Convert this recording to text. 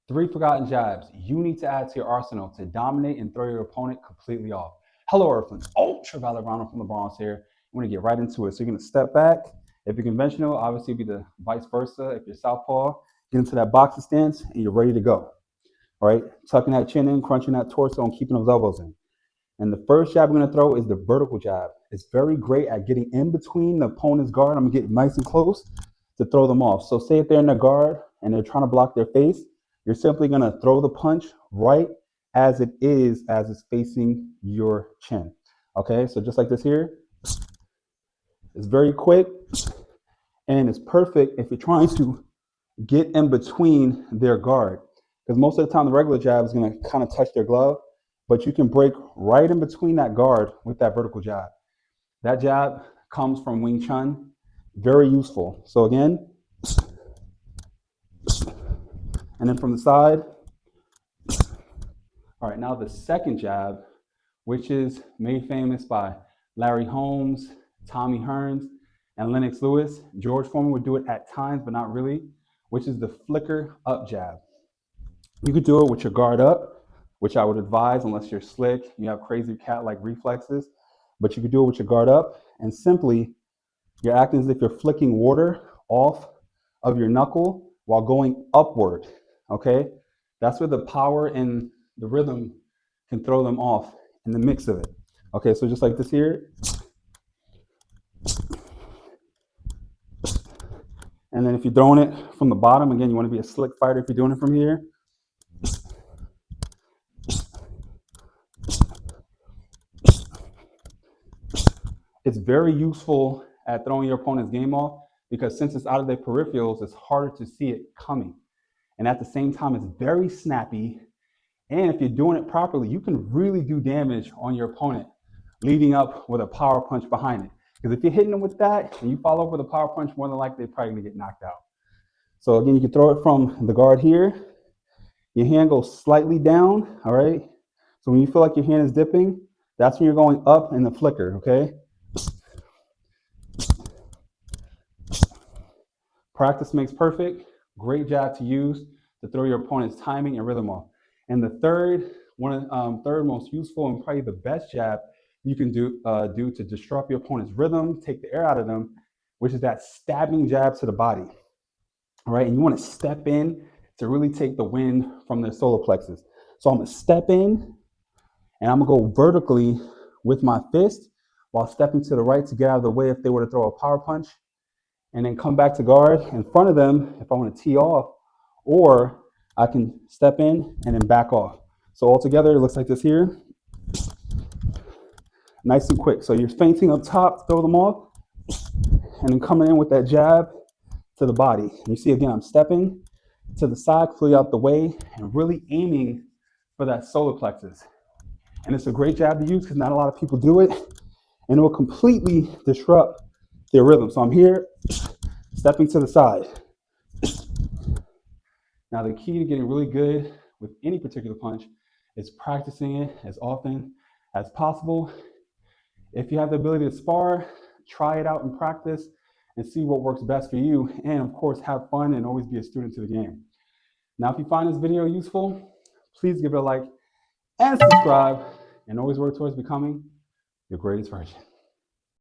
3 forgotten jabs you need to add to your arsenal to dominate and throw your opponent completely off. Hello, Earthlings. Ultraviolet Ronald from the Bronx here. I'm going to get right into it. So you're going to step back. If you're conventional, obviously it'd be the vice versa. If you're southpaw, get into that boxing stance and you're ready to go. All right, tucking that chin in, crunching that torso, and keeping those elbows in. And the first jab we're going to throw is the vertical jab. It's very great at getting in between the opponent's guard. I'm going to get nice and close to throw them off. So say if they're in the guard and they're trying to block their face, you're simply going to throw the punch right as it's facing your chin. Okay, so just like this here. It's very quick and it's perfect if you're trying to get in between their guard. Because most of the time the regular jab is going to kind of touch their glove, but you can break right in between that guard with that vertical jab. That jab comes from Wing Chun, very useful. So again, and then from the side. All right, now the second jab, which is made famous by Larry Holmes, Tommy Hearns, and Lennox Lewis. George Foreman would do it at times, but not really, which is the flicker up jab. You could do it with your guard up, which I would advise unless you're slick, you have crazy cat-like reflexes, but you could do it with your guard up, and simply you're acting as if you're flicking water off of your knuckle while going upward, okay? That's where the power and the rhythm can throw them off in the mix of it. Okay, so just like this here. And then if you're throwing it from the bottom, again, you want to be a slick fighter if you're doing it from here. It's very useful at throwing your opponent's game off because since it's out of their peripherals, it's harder to see it coming. And at the same time, it's very snappy. And if you're doing it properly, you can really do damage on your opponent, leading up with a power punch behind it. Because if you're hitting them with that and you follow up with a power punch, more than likely they're probably going to get knocked out. So again, you can throw it from the guard here. Your hand goes slightly down, all right? So when you feel like your hand is dipping, that's when you're going up in the flicker, okay? Practice makes perfect. Great jab to use to throw your opponent's timing and rhythm off. And the third most useful and probably the best jab you can do to disrupt your opponent's rhythm, take the air out of them, which is that stabbing jab to the body. All right, and you want to step in to really take the wind from their solar plexus. So I'm going to step in and I'm going to go vertically with my fist while stepping to the right to get out of the way if they were to throw a power punch. And then come back to guard in front of them if I want to tee off, or I can step in and then back off. So altogether, it looks like this here. Nice and quick. So you're feinting up top, throw them off, and then coming in with that jab to the body. And you see, again, I'm stepping to the side, fully out the way, and really aiming for that solar plexus. And it's a great jab to use because not a lot of people do it, and it will completely disrupt their rhythm. So I'm here, stepping to the side. Now, the key to getting really good with any particular punch is practicing it as often as possible. If you have the ability to spar, try it out in practice and see what works best for you. And of course, have fun and always be a student to the game. Now, if you find this video useful, please give it a like and subscribe, and always work towards becoming your greatest version.